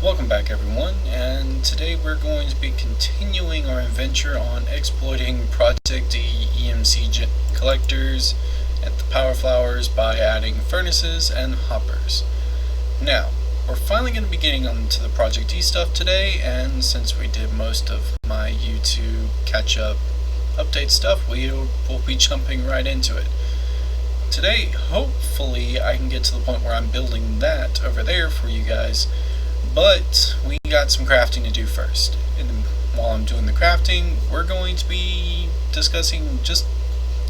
Welcome back everyone, and today we're going to be continuing our adventure on exploiting Project D EMC collectors at the power flowers by adding furnaces and hoppers. Now, we're finally going to be getting onto the Project D stuff today, and since we did most of my YouTube catch-up update stuff, we'll be jumping right into it. Today, hopefully, I can get to the point where I'm building that over there for you guys. But we got some crafting to do first. And while I'm doing the crafting, we're going to be discussing just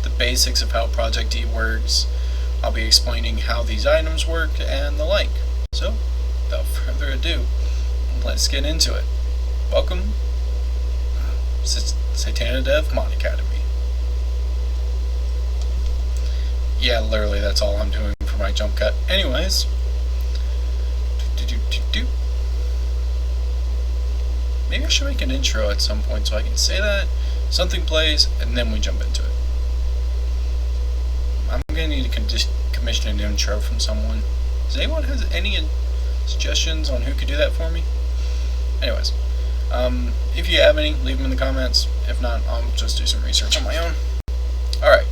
the basics of how Project D works. I'll be explaining how these items work and the like. So, without further ado, let's get into it. Welcome, Satanadev Mod Academy. Yeah, literally that's all I'm doing for my jump cut. Anyways, maybe I should make an intro at some point so I can say that, something plays, and then we jump into it. I'm going to need to commission an intro from someone. Does anyone have any suggestions on who could do that for me? Anyways, if you have any, leave them in the comments. If not, I'll just do some research on my own. Alright,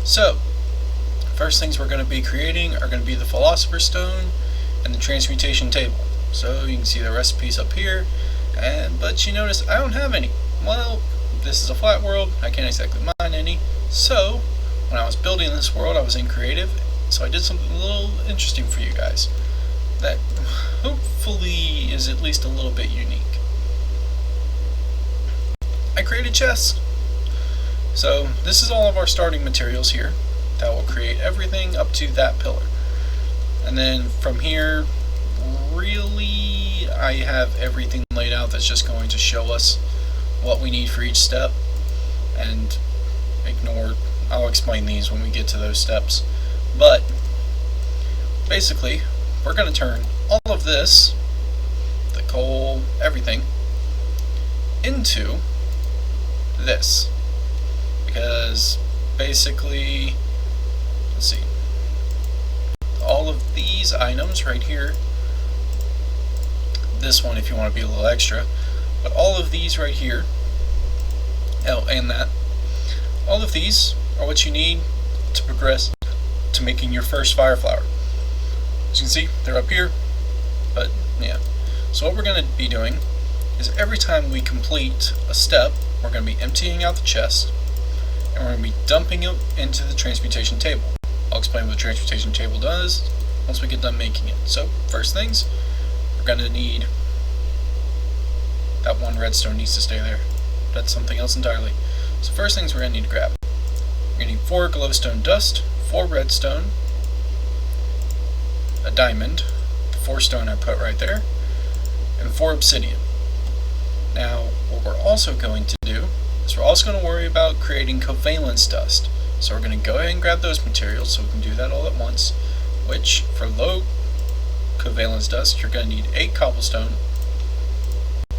so, first things we're going to be creating are going to be the Philosopher's Stone and the Transmutation Table. So you can see the recipes up here. But you notice I don't have any. Well, this is a flat world, I can't exactly mine any. So, when I was building this world, I was in creative, so I did something a little interesting for you guys that hopefully is at least a little bit unique. I created chests. So, this is all of our starting materials here that will create everything up to that pillar. And then from here, really, I have everything laid out that's just going to show us what we need for each step, and I'll explain these when we get to those steps. But basically, we're going to turn all of this, the coal, everything, into this, because basically, let's see, all of these items right here, this one if you want to be a little extra, but all of these right here, oh, and that, all of these are what you need to progress to making your first fire flower. As you can see, they're up here, but yeah. So what we're going to be doing is every time we complete a step, we're going to be emptying out the chest, and we're going to be dumping it into the transmutation table. I'll explain what the transmutation table does once we get done making it. So, first things, we're going to need, that one redstone needs to stay there. That's something else entirely. So first things we're going to need to grab. We're going to need 4 glowstone dust, 4 redstone, a diamond, the 4 stone I put right there, and 4 obsidian. Now, what we're also going to do is we're also going to worry about creating covalence dust. So we're going to go ahead and grab those materials so we can do that all at once, which for low covalence dust, you're going to need 8 cobblestone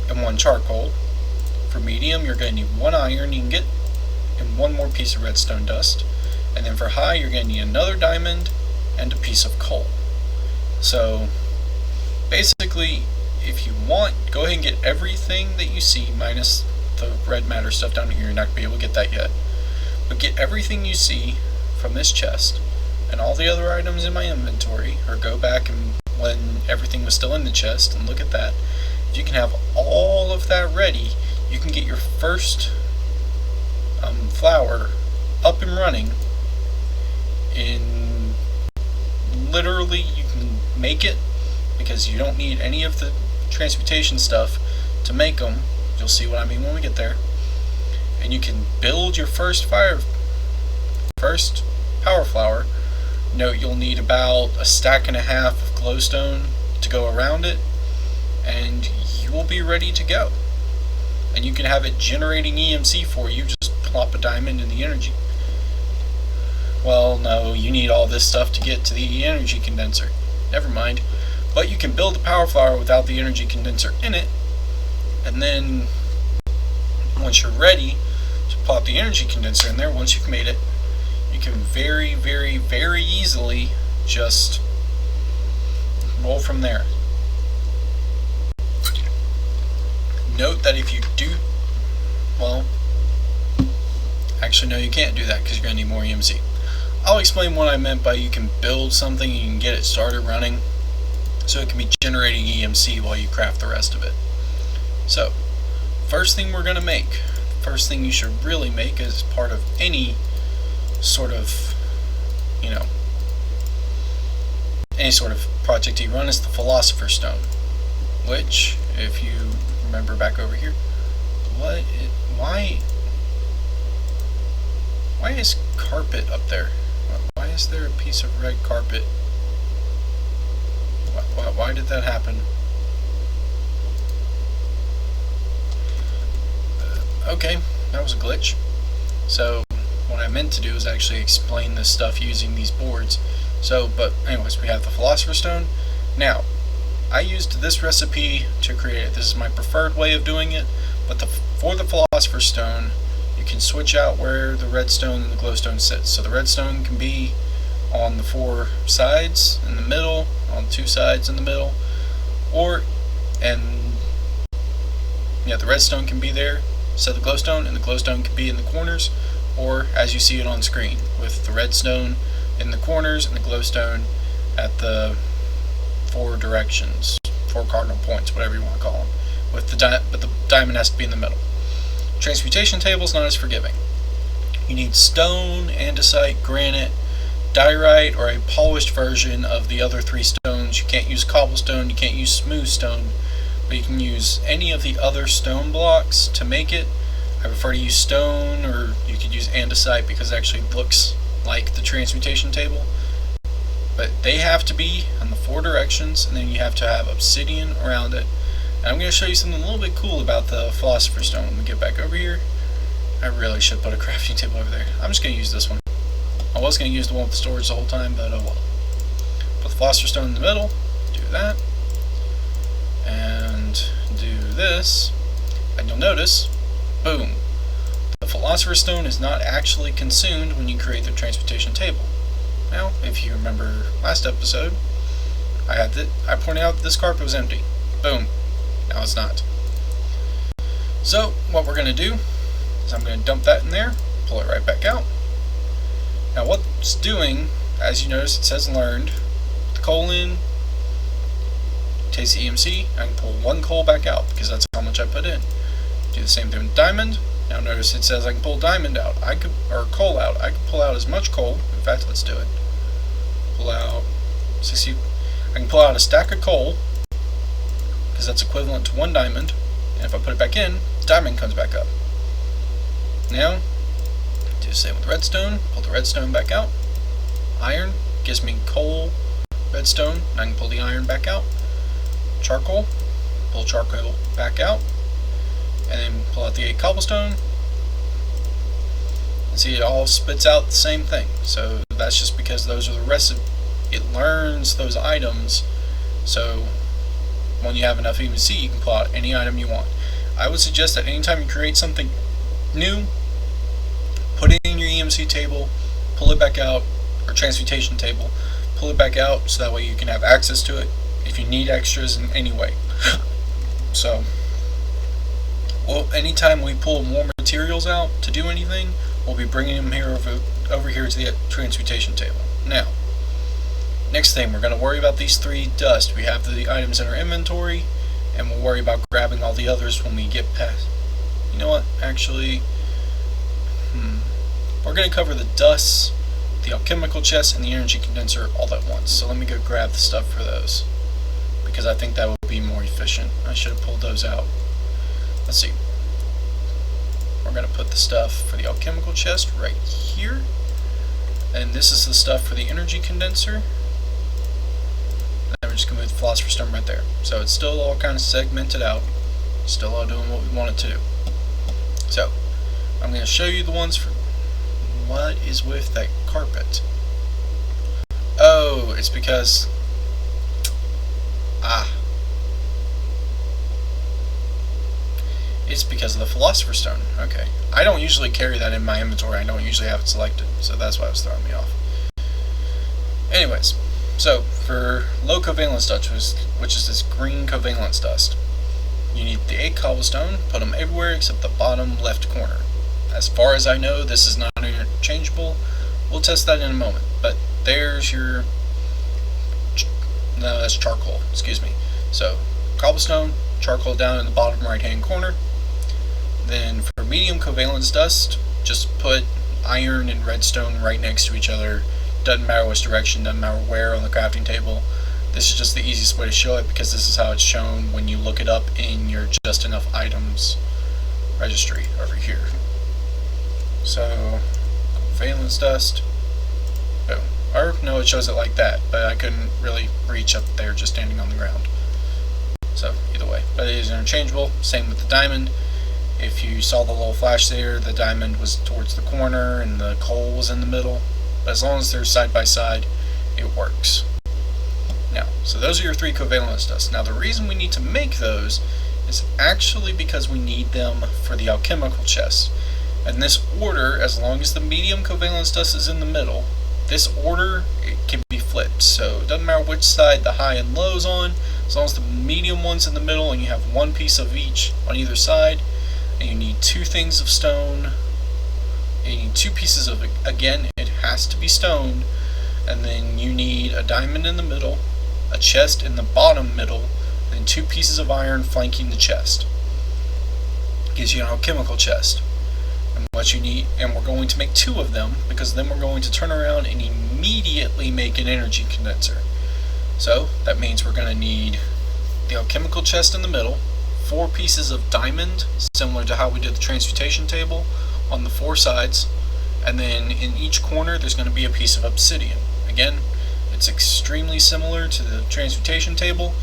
and 1 charcoal. For medium, you're going to need 1 iron ingot and 1 more piece of redstone dust. And then for high, you're going to need another diamond and a piece of coal. So basically, if you want, go ahead and get everything that you see, minus the red matter stuff down here. You're not going to be able to get that yet. But get everything you see from this chest and all the other items in my inventory, or go back and when everything was still in the chest and look at that. If you can have all of that ready, you can get your first flower up and running in literally, you can make it because you don't need any of the transmutation stuff to make them. You'll see what I mean when we get there. And you can build your first power flower. Note you'll need about a stack and a half of glowstone to go around it, and you will be ready to go. And you can have it generating EMC for you. Just plop a diamond in the energy. Well, no, you need all this stuff to get to the energy condenser. Never mind. But you can build the power flower without the energy condenser in it, and then once you're ready to plop the energy condenser in there, once you've made it, you can very, very, very easily just roll from there. note that if you do, well, actually no, you can't do that because you're going to need more EMC. I'll explain what I meant by you can build something and you can get it started running so it can be generating EMC while you craft the rest of it. So, first thing we're going to make, first thing you should really make as part of any sort of, any sort of project you run is the Philosopher's Stone, which, if you remember back over here, why is carpet up there? Why is there a piece of red carpet? Why did that happen? Okay, that was a glitch. So what I meant to do is actually explain this stuff using these boards. But anyways, we have the Philosopher's Stone. Now, I used this recipe to create it. This is my preferred way of doing it, but for the Philosopher's Stone, you can switch out where the redstone and the glowstone sits. So the redstone can be on the 4 sides in the middle, on 2 sides in the middle, the redstone can be there, so the glowstone, and the glowstone can be in the corners, or as you see it on screen, with the redstone in the corners and the glowstone at the 4 directions, 4 cardinal points, whatever you want to call them. But the diamond has to be in the middle. Transmutation table is not as forgiving. You need stone, andesite, granite, diorite, or a polished version of the other 3 stones. You can't use cobblestone, you can't use smooth stone, but you can use any of the other stone blocks to make it. I prefer to use stone, or you could use andesite because it actually looks like the transmutation table. But they have to be on the 4 directions, and then you have to have obsidian around it. And I'm going to show you something a little bit cool about the Philosopher's Stone when we get back over here. I really should put a crafting table over there. I'm just going to use this one. I was going to use the one with the storage the whole time, but oh well. Put the Philosopher's Stone in the middle, do that, and do this, and you'll notice, boom, the Philosopher's Stone is not actually consumed when you create the transmutation table. Now, if you remember last episode, I pointed out that this carpet was empty. Boom. Now it's not. So, what we're going to do is I'm going to dump that in there, pull it right back out. Now what it's doing, as you notice, it says learned. Put the coal in, takes the EMC, I can pull 1 coal back out because that's how much I put in. Do the same thing with diamond. Now notice it says I can pull diamond out, or coal out. I can pull out as much coal. In fact, let's do it. Pull out 60. I can pull out a stack of coal because that's equivalent to 1 diamond. And if I put it back in, the diamond comes back up. Now, do the same with redstone. Pull the redstone back out. Iron gives me coal, redstone, and I can pull the iron back out. Charcoal, pull charcoal back out, and then pull out the 8 cobblestone. And see, it all spits out the same thing. So that's just because those are the rest of it. Learns those items. So when you have enough EMC, you can pull out any item you want. I would suggest that anytime you create something new, put it in your EMC table, pull it back out, or transmutation table, pull it back out so that way you can have access to it if you need extras in any way. So, well, anytime we pull more materials out to do anything, we'll be bringing them here over here to the transmutation table. Now, next thing, we're going to worry about these 3 dust. We have the items in our inventory, and we'll worry about grabbing all the others when we get past. You know what? Actually, we're going to cover the dust, the alchemical chest, and the energy condenser all at once. So let me go grab the stuff for those, because I think that would be more efficient. I should have pulled those out. Let's see. We're going to put the stuff for the alchemical chest right here. And this is the stuff for the energy condenser. And we're just going to move the Philosopher's Stone right there. So it's still all kind of segmented out. Still all doing what we want it to do. So, I'm going to show you the ones for what is with that carpet. Oh, it's because it's because of the Philosopher's Stone. Okay. I don't usually carry that in my inventory. I don't usually have it selected, so that's why it was throwing me off. Anyways, so for low covalence dust, which is this green covalence dust, You need the 8 cobblestone, put them everywhere except the bottom left corner. As far as I know, this is not interchangeable. We'll test that in a moment, but there's your, no, that's charcoal, excuse me. So, cobblestone, charcoal down in the bottom right hand corner. Then for medium covalence dust, just put iron and redstone right next to each other. Doesn't matter which direction, doesn't matter where on the crafting table. This is just the easiest way to show it because this is how it's shown when you look it up in your just enough items registry over here. So, valence dust, boom. Or, no, it shows it like that, but I couldn't really reach up there just standing on the ground. So, either way. But it is interchangeable, same with the diamond. If you saw the little flash there, the diamond was towards the corner and the coal was in the middle. But as long as they're side by side, it works. Now, so those are your 3 covalence dusts. Now, the reason we need to make those is actually because we need them for the alchemical chest. And this order, as long as the medium covalence dust is in the middle, this order, it can be flipped. So it doesn't matter which side the high and low is on, as long as the medium one's in the middle and you have 1 piece of each on either side, and you need 2 things of stone, and you need 2 pieces of, again, it has to be stone, and then you need a diamond in the middle, a chest in the bottom middle, and 2 pieces of iron flanking the chest. Gives you an alchemical chest. And what you need, and we're going to make 2 of them, because then we're going to turn around and immediately make an energy condenser. So that means we're going to need the alchemical chest in the middle, 4 pieces of diamond, similar to how we did the transmutation table, on the 4 sides, and then in each corner there's going to be a piece of obsidian. Again, it's extremely similar to the transmutation table.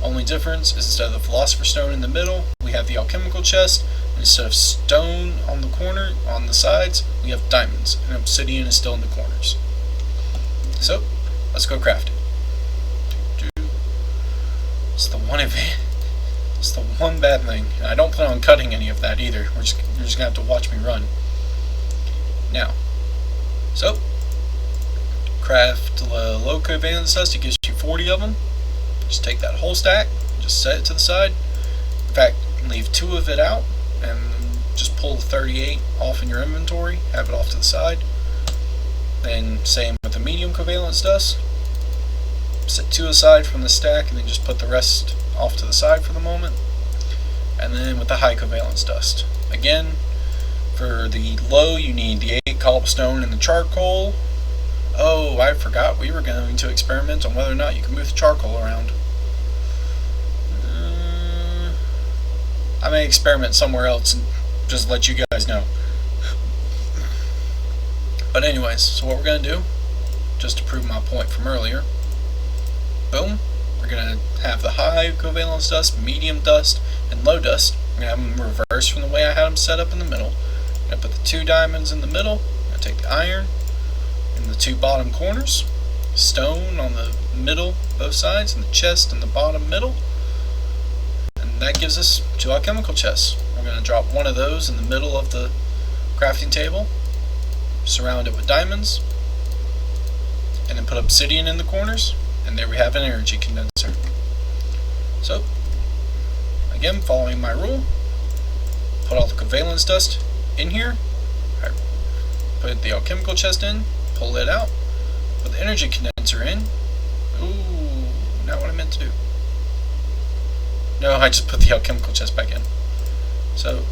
Only difference is instead of the philosopher's stone in the middle, we have the alchemical chest, and instead of stone on the corner, on the sides, we have diamonds, and obsidian is still in the corners. So, let's go craft it. It's the one bad thing, and I don't plan on cutting any of that either. You're just going to have to watch me run. Now, so, craft low covalence dust. It gives you 40 of them. Just take that whole stack, just set it to the side. In fact, leave 2 of it out, and just pull the 38 off in your inventory, have it off to the side. Then same with the medium covalence dust. Set 2 aside from the stack, and then just put the rest off to the side for the moment. And then with the high covalence dust, again, for the low you need the 8 cobblestone and the charcoal. Oh, I forgot we were going to experiment on whether or not you can move the charcoal around. I may experiment somewhere else and just let you guys know. But anyways, so what we're going to do, just to prove my point from earlier, boom, we're going to have the high covalence dust, medium dust, and low dust. We're going to have them reversed from the way I had them set up in the middle. I'm going to put the 2 diamonds in the middle. I'm going to take the iron in the 2 bottom corners, stone on the middle, both sides, and the chest in the bottom middle. And that gives us 2 alchemical chests. We're going to drop 1 of those in the middle of the crafting table, surround it with diamonds, and then put obsidian in the corners, and there we have an energy condenser. So, again, following my rule, put all the covalence dust in here, put the alchemical chest in, pull it out, put the energy condenser in. Ooh, not what I meant to do. No, I just put the alchemical chest back in. So,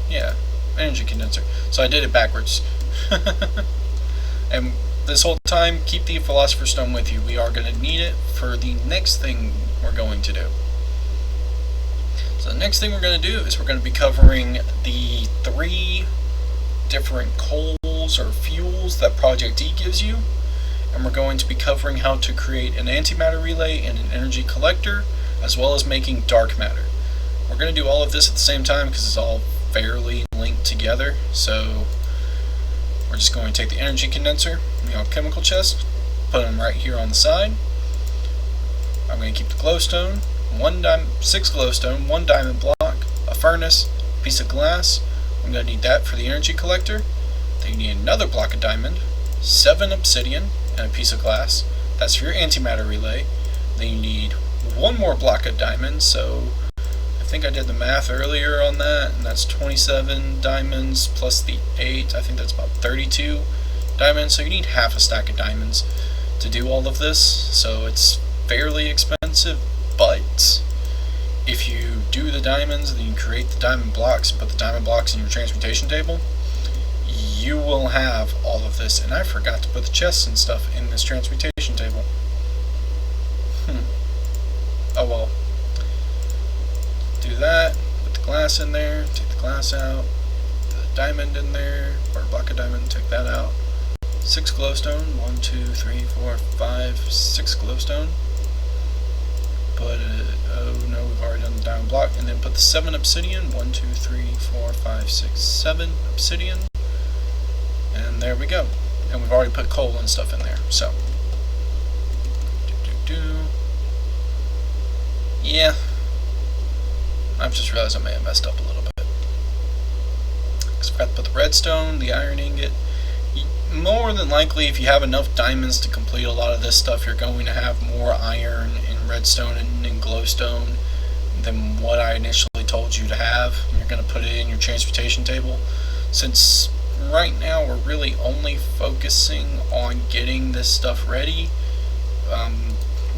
yeah, energy condenser. So I did it backwards. And this whole time, keep the philosopher's stone with you. We are going to need it for the next thing we're going to do. So the next thing we're going to do is we're going to be covering the 3 different coals or fuels that Project E gives you. And we're going to be covering how to create an antimatter relay and an energy collector, as well as making dark matter. We're going to do all of this at the same time because it's all fairly linked together. So we're just going to take the energy condenser and the alchemical chest, put them right here on the side. I'm going to keep the glowstone, 6 glowstone, 1 diamond block, a furnace, a piece of glass. I'm going to need that for the energy collector. Then you need another block of diamond, 7 obsidian, and a piece of glass. That's for your antimatter relay. Then you need 1 more block of diamond, so if think I did the math earlier on that, and that's 27 diamonds plus the 8. I think that's about 32 diamonds. So you need half a stack of diamonds to do all of this. So it's fairly expensive, but if you do the diamonds and then you create the diamond blocks and put the diamond blocks in your transmutation table, you will have all of this. And I forgot to put the chests and stuff in this transmutation table. Oh well. Do that, put the glass in there, take the glass out, put the diamond in there, or a block of diamond, take that out. 6 glowstone, 1, 2, 3, 4, 5, 6 glowstone. Put oh no, we've already done the diamond block, and then put the 7 obsidian, 1, 2, 3, 4, 5, 6, 7 obsidian, and there we go. And we've already put coal and stuff in there, so. Yeah. I've just realized I may have messed up a little bit. Because I forgot to put the redstone, the iron ingot. More than likely, if you have enough diamonds to complete a lot of this stuff, you're going to have more iron and redstone and glowstone than what I initially told you to have. And you're going to put it in your transportation table. Since right now we're really only focusing on getting this stuff ready,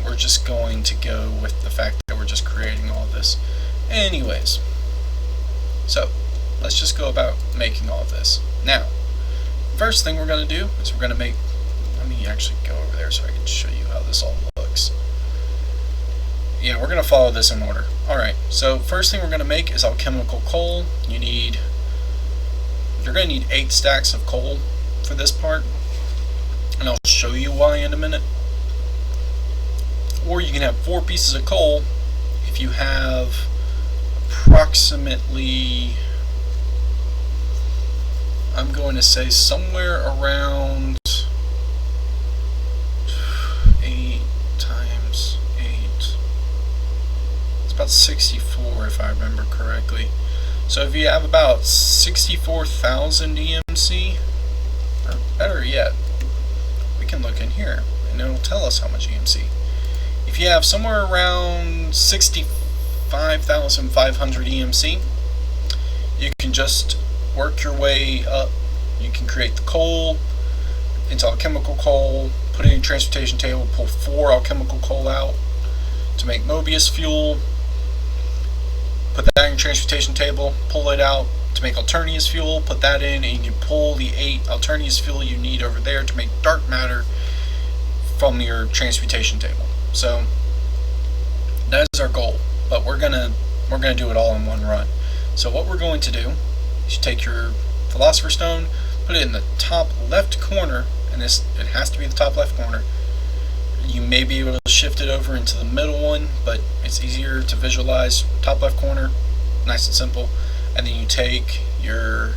we're just going to go with the fact that we're just creating all this. Anyways, so let's just go about making all of this. Now, first thing we're going to do is we're going to make, let me actually go over there so I can show you how this all looks. Yeah, we're going to follow this in order. Alright, so first thing we're going to make is alchemical coal. You're going to need 8 stacks of coal for this part, and I'll show you why in a minute. Or you can have 4 pieces of coal if you have approximately, I'm going to say somewhere around 8 times 8. It's about 64 if I remember correctly. So if you have about 64,000 EMC, or better yet, we can look in here and it'll tell us how much EMC. If you have somewhere around 65,500 EMC, you can just work your way up. You can create the coal into alchemical coal, put it in your transportation table, pull 4 alchemical coal out to make Mobius fuel, put that in your transportation table, pull it out to make Alternius fuel, put that in, and you pull the 8 Alternius fuel you need over there to make dark matter from your transportation table. So that is our goal, but we're gonna do it all in one run. So what we're going to do is you take your Philosopher's Stone, put it in the top left corner, and it has to be the top left corner. You may be able to shift it over into the middle one, but it's easier to visualize. Top left corner, nice and simple. And then you take your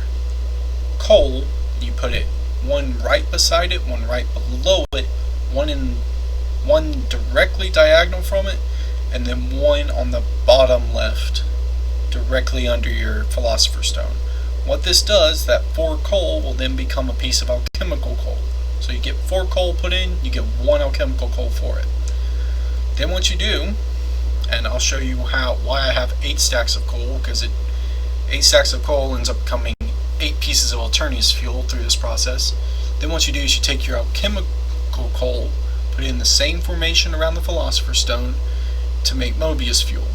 coal, you put it one right beside it, one right below it, one directly diagonal from it, and then one on the bottom left directly under your Philosopher's Stone. What this does, that 4 coal will then become a piece of alchemical coal. So you get 4 coal put in, you get 1 alchemical coal for it. Then what you do, and I'll show you why I have 8 stacks of coal, because 8 stacks of coal ends up becoming 8 pieces of Alternius fuel through this process. Then what you do is you take your alchemical coal, put it in the same formation around the Philosopher's Stone to make Mobius fuel.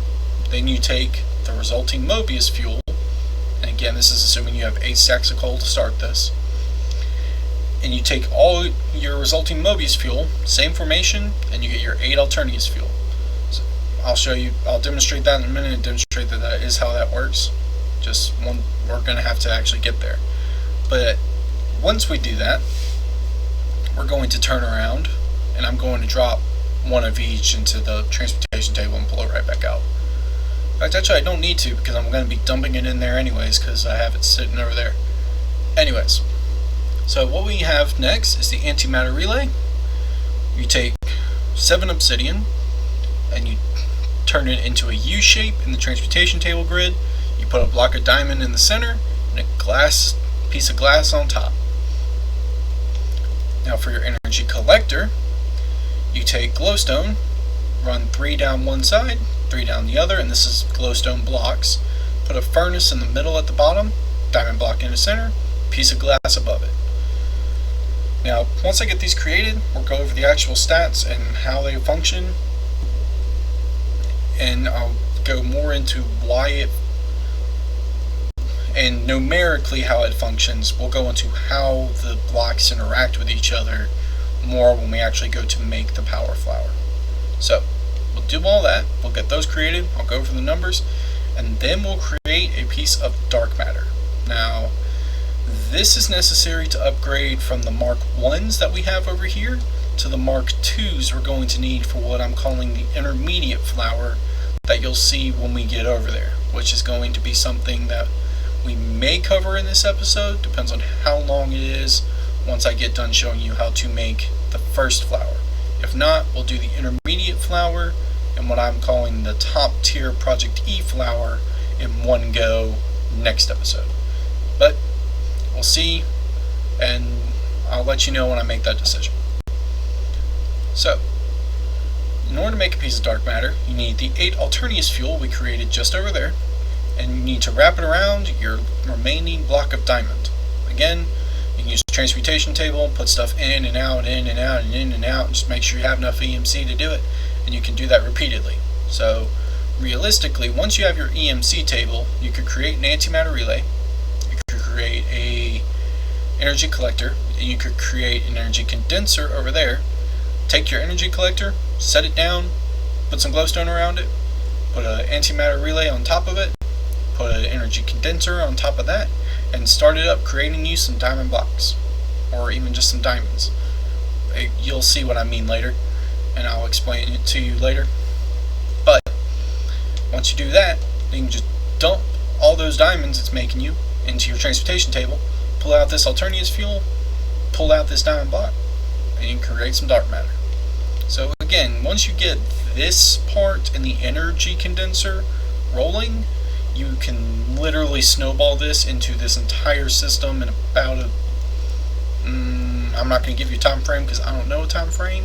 Then you take the resulting Mobius fuel, and again this is assuming you have 8 stacks of coal to start this, and you take all your resulting Mobius fuel, same formation, and you get your 8 Alternius fuel. So I'll demonstrate that in a minute and demonstrate that is how that works. Just one, we're going to have to actually get there. But once we do that, we're going to turn around and I'm going to drop 1 of each into the transportation table and pull it right back out. In fact, actually I don't need to, because I'm going to be dumping it in there anyways, because I have it sitting over there. Anyways, so what we have next is the antimatter relay. You take 7 obsidian and you turn it into a U shape in the transportation table grid. You put a block of diamond in the center and a piece of glass on top. Now for your energy collector, you take glowstone, run 3 down one side, 3 down the other, and this is glowstone blocks. Put a furnace in the middle at the bottom, diamond block in the center, piece of glass above it. Now, once I get these created, we'll go over the actual stats and how they function, and I'll go more into why it, and numerically how it functions. We'll go into how the blocks interact with each other more when we actually go to make the power flower. So, we'll do all that, we'll get those created, I'll go over the numbers, and then we'll create a piece of dark matter. Now, this is necessary to upgrade from the Mark 1s that we have over here to the Mark 2s we're going to need for what I'm calling the intermediate flower that you'll see when we get over there, which is going to be something that we may cover in this episode, depends on how long it is once I get done showing you how to make the first flower. If not, we'll do the intermediate flower and what I'm calling the top tier Project E flower in one go next episode. But we'll see, and I'll let you know when I make that decision. So, in order to make a piece of dark matter, you need the 8 Alternius fuel we created just over there, and you need to wrap it around your remaining block of diamond. Again, you can use the transmutation table, put stuff in and out, in and out, and in and out, and just make sure you have enough EMC to do it, and you can do that repeatedly. So, realistically, once you have your EMC table, you could create an antimatter relay, you could create a energy collector, and you could create an energy condenser over there. Take your energy collector, set it down, put some glowstone around it, put an antimatter relay on top of it, put an energy condenser on top of that, and start it up creating you some diamond blocks, or even just some diamonds. You'll see what I mean later, and I'll explain it to you later. But once you do that, then you can just dump all those diamonds it's making you into your transportation table, pull out this Alternius fuel, pull out this diamond block, and you can create some dark matter. So again, once you get this part in the energy condenser rolling, you can literally snowball this into this entire system in about I'm not going to give you a time frame because I don't know a time frame,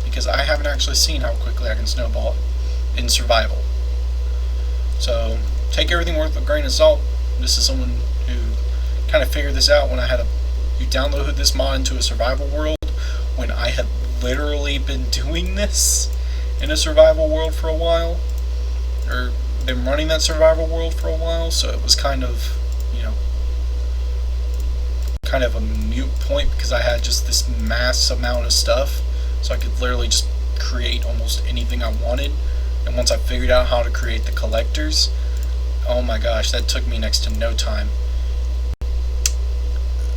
because I haven't actually seen how quickly I can snowball it in survival. So take everything with a grain of salt. This is someone who kind of figured this out when I had you download this mod into a survival world when I had literally been doing this in a survival world for a while, or been running that survival world for a while, so it was kind of, kind of a moot point because I had just this mass amount of stuff, so I could literally just create almost anything I wanted. And once I figured out how to create the collectors, oh my gosh, that took me next to no time.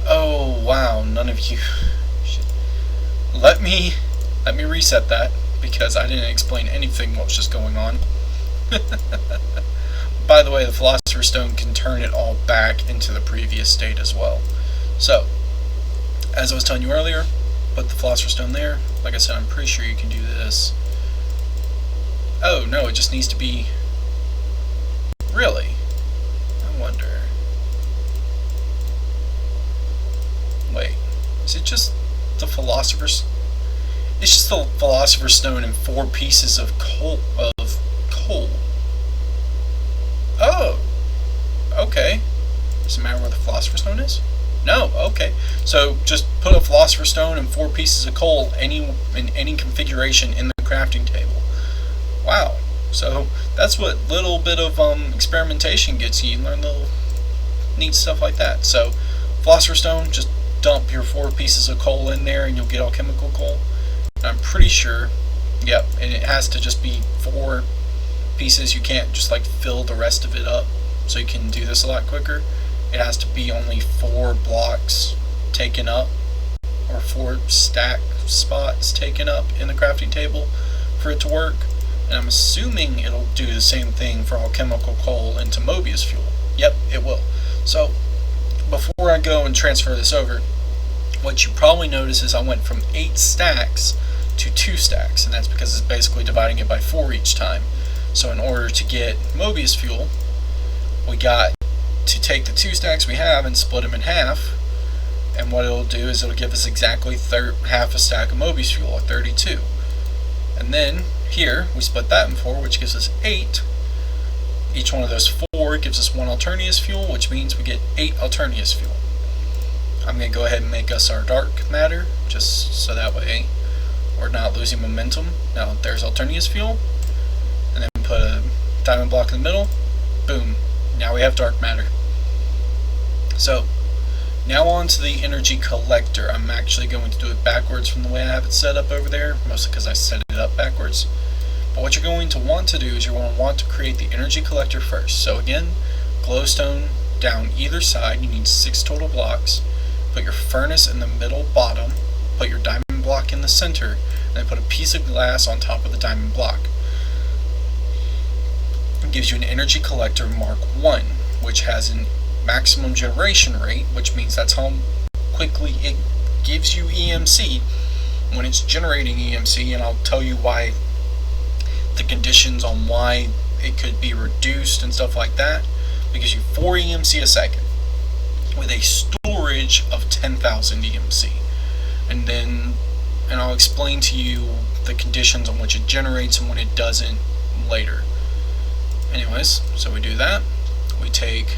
Oh wow, none of you let me reset that because I didn't explain anything what was just going on. By the way, the Philosopher's Stone can turn it all back into the previous state as well. So, as I was telling you earlier, put the Philosopher's Stone there. Like I said, I'm pretty sure you can do this. Oh no, it just needs to be... Really? I wonder... Wait, is it just the Philosopher's... It's just the Philosopher's Stone and 4 pieces of coal. Oh! Okay. Does it matter where the Philosopher's Stone is? No, okay. So just put a Philosopher's Stone and 4 pieces of coal in any configuration in the crafting table. Wow. So that's what little bit of experimentation gets you. You learn little neat stuff like that. So Philosopher's Stone, just dump your 4 pieces of coal in there and you'll get alchemical coal. And I'm pretty sure, yep, and it has to just be 4 pieces. You can't just like fill the rest of it up, so you can do this a lot quicker. It has to be only 4 blocks taken up, or 4 stack spots taken up in the crafting table for it to work. And I'm assuming it'll do the same thing for alchemical coal into Mobius fuel. Yep, it will. So before I go and transfer this over, what you probably notice is I went from 8 stacks to 2 stacks, and that's because it's basically dividing it by 4 each time. So in order to get Mobius fuel, we got to take the 2 stacks we have and split them in half, and what it'll do is it'll give us exactly half a stack of Mobius fuel, or 32. And then Here, we split that in 4, which gives us 8. Each one of those 4 gives us 1 Alternius fuel, which means we get 8 Alternius fuel. I'm going to go ahead and make us our dark matter, just so that way we're not losing momentum. Now, there's Alternius fuel, and then put a diamond block in the middle. Boom. Now we have dark matter. So, now on to the energy collector. I'm actually going to do it backwards from the way I have it set up over there, mostly because I set it up backwards. But what you're going to want to do is you're going to want to create the energy collector first. So again, glowstone down either side. You need 6 total blocks. Put your furnace in the middle bottom. Put your diamond block in the center. And then put a piece of glass on top of the diamond block. It gives you an energy collector Mark 1, which has a maximum generation rate, which means that's how quickly it gives you EMC when it's generating EMC, and I'll tell you why, the conditions on why it could be reduced and stuff like that. It gives you 4 EMC a second with a storage of 10,000 EMC, and I'll explain to you the conditions on which it generates and when it doesn't later. Anyways, so we do that. We take,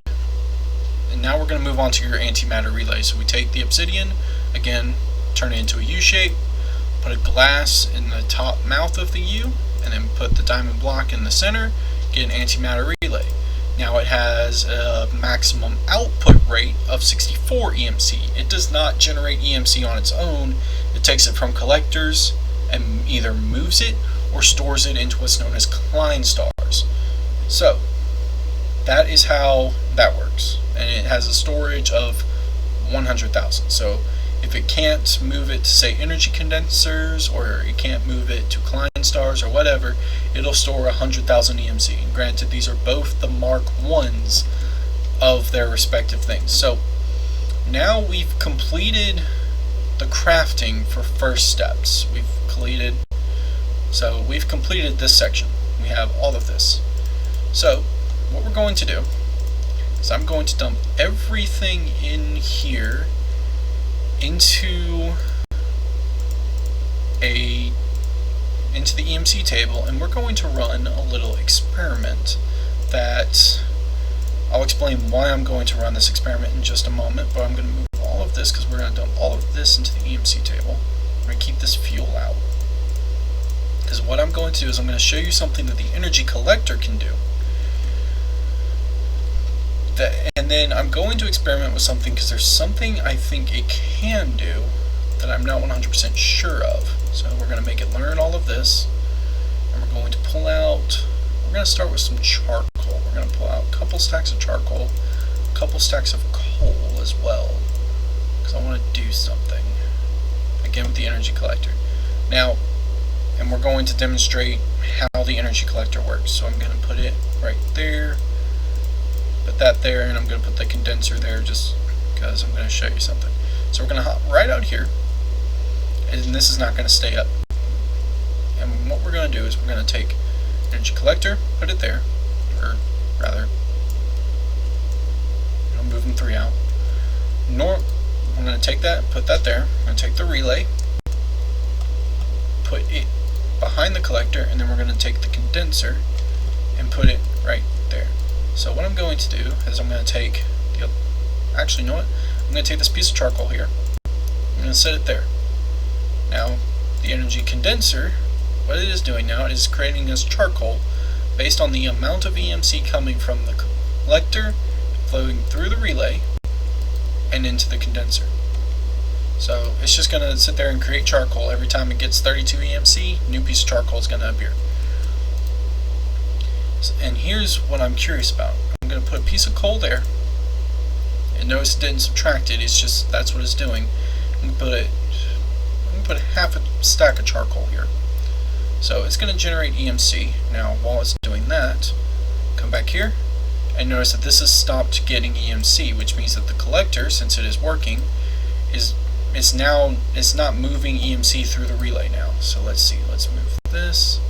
and now we're going to move on to your antimatter relay. So we take the obsidian, again, turn it into a U shape, put a glass in the top mouth of the U, and then put the diamond block in the center, get an antimatter relay. Now it has a maximum output rate of 64 EMC. It does not generate EMC on its own. It takes it from collectors and either moves it or stores it into what's known as Klein stars. So that is how that works, and it has a storage of 100,000. So if it can't move it to, say, energy condensers, or it can't move it to Klein stars or whatever, it'll store 100,000 EMC. And granted, these are both the Mark 1s of their respective things. So now we've completed the crafting for first steps. We've completed this section. We have all of this. So what we're going to do is I'm going to dump everything in here into the EMC table, and we're going to run a little experiment that I'll explain why I'm going to run this experiment in just a moment. But I'm going to move all of this because we're going to dump all of this into the EMC table. We're going to keep this fuel out, because what I'm going to do is I'm going to show you something that the energy collector can do. And then I'm going to experiment with something, because there's something I think it can do that I'm not 100% sure of. So we're going to make it learn all of this, and we're going to pull out, we're going to start with some charcoal. We're going to pull out a couple stacks of charcoal, a couple stacks of coal as well, because I want to do something, again with the energy collector. Now, and we're going to demonstrate how the energy collector works. So I'm going to put it right there, put that there, and I'm going to put the condenser there just because I'm going to show you something. So we're going to hop right out here, and this is not going to stay up. And what we're going to do is we're going to take energy collector, put it there, or rather, I'm moving 3 out. I'm going to take that, put that there. I'm going to take the relay, put it behind the collector, and then we're going to take the condenser and put it right there. So what I'm going to do is I'm going to take actually, you know what? I'm going to take this piece of charcoal here. I'm going to set it there. Now, the energy condenser, what it is doing now is creating this charcoal based on the amount of EMC coming from the collector, flowing through the relay, and into the condenser. So it's just going to sit there and create charcoal. Every time it gets 32 EMC, new piece of charcoal is going to appear. And here's what I'm curious about. I'm going to put a piece of coal there, and notice it didn't subtract it. It's just, that's what it's doing. I'm going to put half a stack of charcoal here. So it's going to generate EMC. Now, while it's doing that, come back here and notice that this has stopped getting EMC, which means that the collector, since it is working, it's not moving EMC through the relay now. So let's see, let's move this.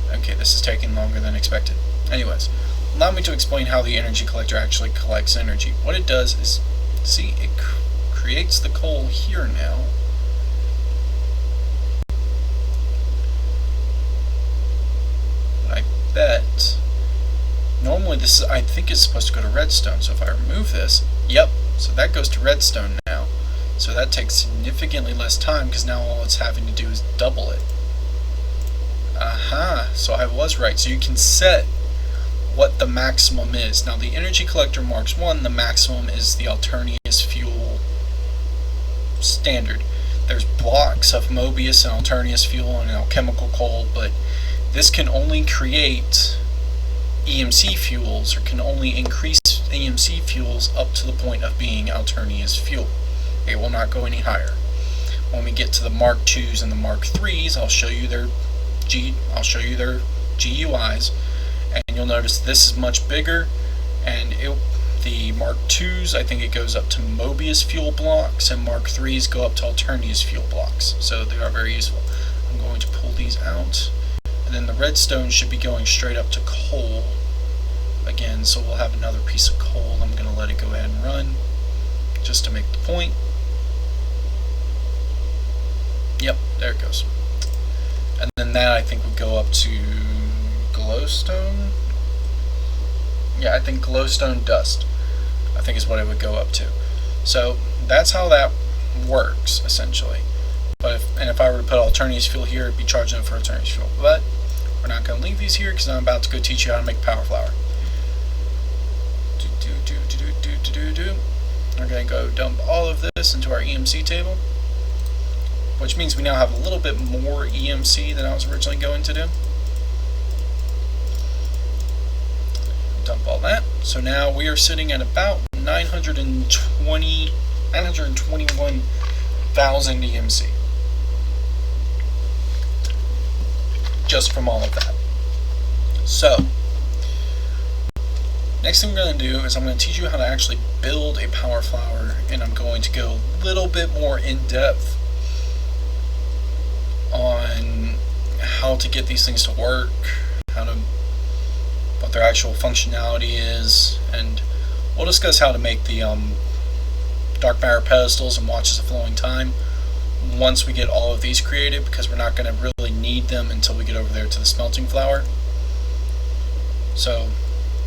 Okay, this is taking longer than expected. Anyways, allow me to explain how the energy collector actually collects energy. What it does is, see, it creates the coal here now. normally this is, I think it's supposed to go to redstone, so if I remove this, yep, so that goes to redstone now. So that takes significantly less time because now all it's having to do is double it. Aha, so I was right. So you can set what the maximum is. Now the energy collector marks 1, the maximum is the Alternius fuel standard. There's blocks of Mobius and Alternius fuel and alchemical coal, but this can only create EMC fuels, or can only increase EMC fuels up to the point of being Alternius fuel. It will not go any higher. When we get to the Mark IIs and the Mark IIIs, I'll show you their GUIs, and you'll notice this is much bigger, and the Mark IIs, I think it goes up to Mobius fuel blocks, and Mark IIIs go up to Alternius fuel blocks, so they are very useful. I'm going to pull these out, and then the redstone should be going straight up to coal again, so we'll have another piece of coal. I'm going to let it go ahead and run, just to make the point. Yep, there it goes. And then that, I think, would go up to glowstone. Yeah, I think glowstone dust, I think, is what it would go up to. So that's how that works, essentially. But if I were to put Alternius fuel here, it'd be charging it for Alternius fuel. But we're not going to leave these here because I'm about to go teach you how to make power flour. We're going to go dump all of this into our EMC table, which means we now have a little bit more EMC than I was originally going to do. Dump all that. So now we are sitting at about 921,000 EMC. Just from all of that. So, next thing we're going to do is I'm going to teach you how to actually build a power flower, and I'm going to go a little bit more in depth on how to get these things to work, what their actual functionality is, and we'll discuss how to make the dark matter pedestals and watches of flowing time once we get all of these created, because we're not going to really need them until we get over there to the smelting flower. So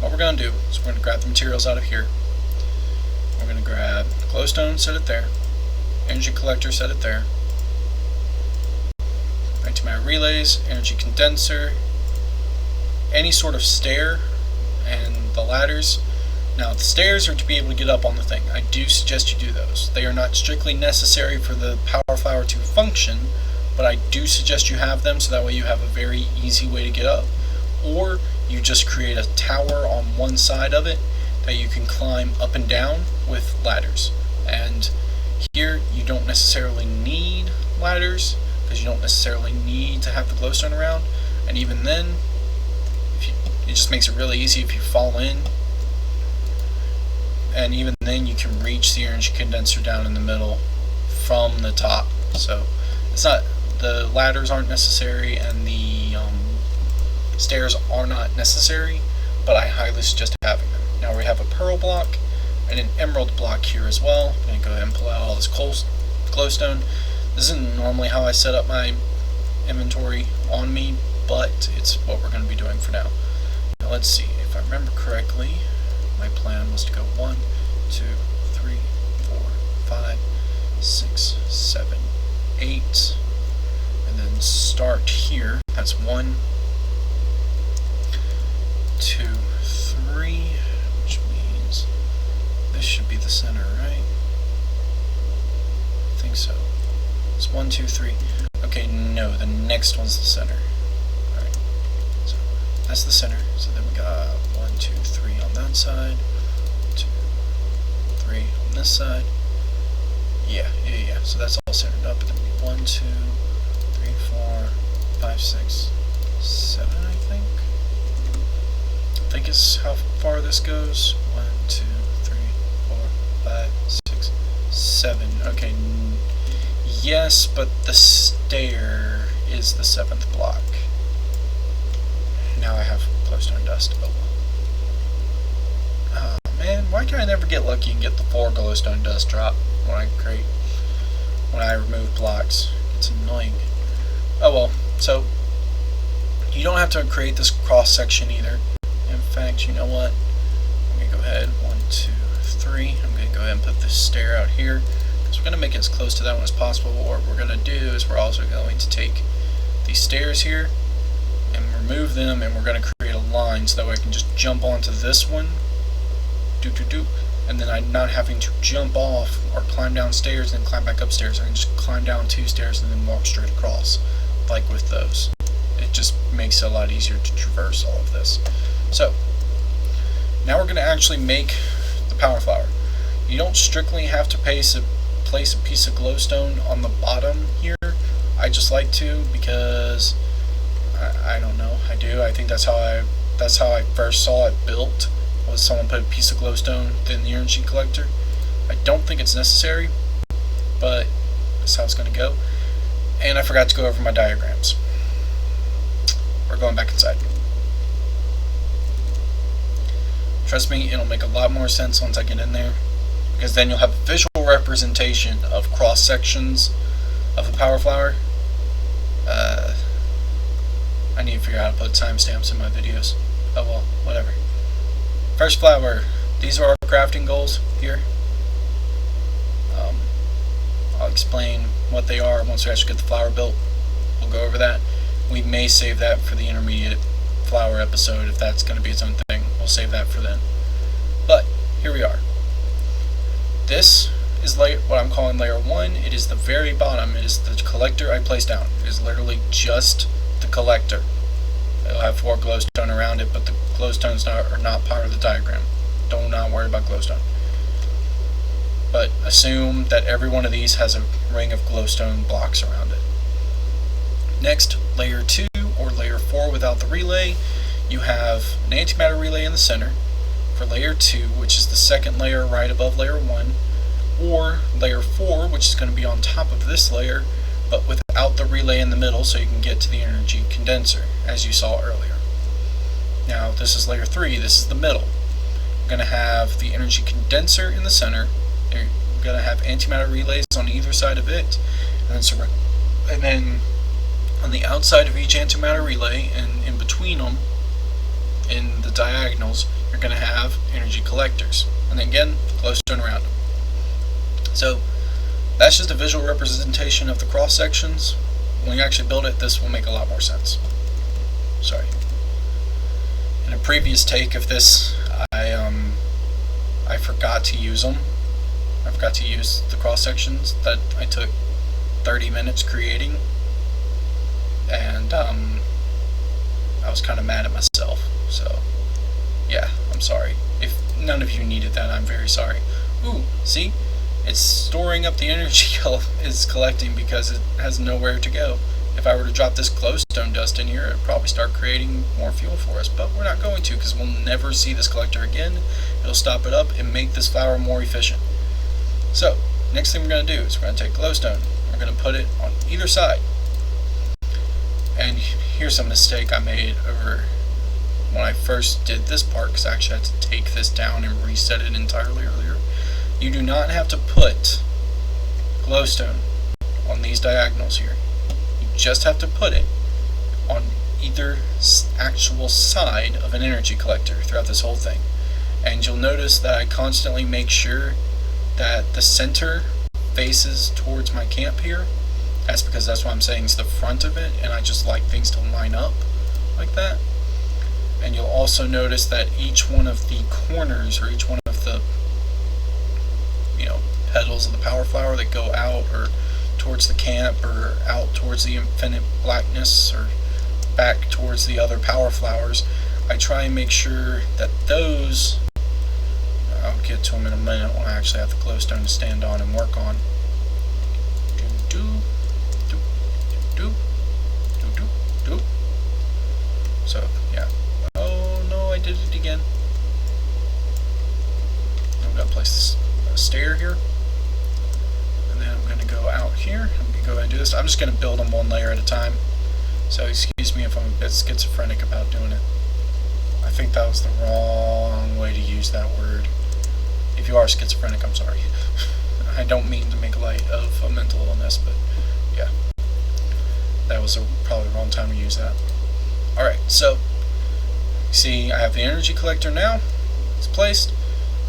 what we're going to do is we're going to grab the materials out of here. We're going to grab glowstone, set it there, energy collector, set it there, antimatter relays, energy condenser, any sort of stair, and the ladders. Now the stairs are to be able to get up on the thing. I do suggest you do those. They are not strictly necessary for the power flower to function, but I do suggest you have them so that way you have a very easy way to get up. Or you just create a tower on one side of it that you can climb up and down with ladders. And here you don't necessarily need ladders because you don't necessarily need to have the glowstone around. And even then, it just makes it really easy if you fall in. And even then you can reach the energy condenser down in the middle from the top. So it's not, the ladders aren't necessary and the stairs are not necessary, but I highly suggest having them. Now we have a pearl block and an emerald block here as well. I'm going to go ahead and pull out all this glowstone. This isn't normally how I set up my inventory on me, but it's what we're going to be doing for now. Now let's see, if I remember correctly, my plan was to go 1, 2, 3, 4, 5, 6, 7, 8, and then start here. That's 1, 2, 3, which means this should be the center, right? I think so. It's 1, 2, 3. Okay, no, the next one's the center. Alright, so that's the center. So then we got 1, 2, 3 on that side, 2, 3 on this side. Yeah. So that's all centered up. And then we 1, 2, 3, 4, 5, 6, 7, I think. I think is how far this goes. 1, 2, 3, 4, 5, 6, 7. Okay. Yes, but the stair is the 7th block. Now I have glowstone dust. Oh man, why can I never get lucky and get the 4 glowstone dust drop when I remove blocks? It's annoying. Oh well, so you don't have to create this cross section either. In fact, fact, you know what? I'm going to go ahead, 1, 2, 3. I'm going to go ahead and put this stair out here, because we're going to make it as close to that one as possible. What we're going to do is we're also going to take these stairs here and remove them, and we're going to create a line so that way I can just jump onto this one, and then I'm not having to jump off or climb downstairs and then climb back upstairs. I can just climb down 2 stairs and then walk straight across, like with those. It just makes it a lot easier to traverse all of this. So now we're going to actually make the power flower. You don't strictly have to place a piece of glowstone on the bottom here. I just like to, because I don't know, I do. I think that's how I first saw it built, was someone put a piece of glowstone in the energy collector. I don't think it's necessary, but that's how it's going to go. And I forgot to go over my diagrams. We're going back inside. Trust me, it'll make a lot more sense once I get in there, because then you'll have a visual representation of cross sections of the power flower. I need to figure out how to put timestamps in my videos. Oh well, whatever. First flower. These are our crafting goals here. I'll explain what they are once we actually get the flower built. We'll go over that. We may save that for the intermediate flower episode if that's going to be its own thing. We'll save that for then. But here we are. This is what I'm calling layer 1. It is the very bottom. It is the collector I placed down. It is literally just the collector. It'll have 4 glowstone around it, but the glowstones are not part of the diagram. Do not worry about glowstone. But assume that every one of these has a ring of glowstone blocks around it. Next, layer 2 or layer 4 without the relay, you have an antimatter relay in the center for layer 2, which is the second layer right above layer 1, or layer 4, which is going to be on top of this layer, but without the relay in the middle, so you can get to the energy condenser, as you saw earlier. Now, this is layer 3, this is the middle. You're going to have the energy condenser in the center, you're going to have antimatter relays on either side of it, and then on the outside of each antimatter relay, and in between them, in the diagonals, you're going to have energy collectors. And then again, glowstone around them. So, that's just a visual representation of the cross sections. When you actually build it, this will make a lot more sense. Sorry. In a previous take of this, I forgot to use them. I forgot to use the cross sections that I took 30 minutes creating. And I was kind of mad at myself, so yeah, I'm sorry. If none of you needed that, I'm very sorry. Ooh, see? It's storing up the energy it's collecting because it has nowhere to go. If I were to drop this glowstone dust in here, it would probably start creating more fuel for us, but we're not going to, because we'll never see this collector again. It'll stop it up and make this flower more efficient. So, next thing we're going to do is we're going to take glowstone. We're going to put it on either side. And here's a mistake I made over when I first did this part, because I actually had to take this down and reset it entirely earlier. You do not have to put glowstone on these diagonals here. You just have to put it on either actual side of an energy collector throughout this whole thing. And you'll notice that I constantly make sure that the center faces towards my camp here. That's because that's what I'm saying is the front of it, and I just like things to line up like that. And you'll also notice that each one of the corners, or each one of the petals of the power flower that go out or towards the camp or out towards the infinite blackness or back towards the other power flowers, I try and make sure that those, I'll get to them in a minute when I actually have the glowstone to stand on and work on. So, yeah. Oh no, I did it again. I'm going to place this stair here. And then I'm going to go out here. I'm going to go ahead and do this. I'm just going to build them one layer at a time. So excuse me if I'm a bit schizophrenic about doing it. I think that was the wrong way to use that word. If you are schizophrenic, I'm sorry. I don't mean to make light of a mental illness, but yeah. That was probably the wrong time to use that. Alright, so See, I have the energy collector now. It's placed,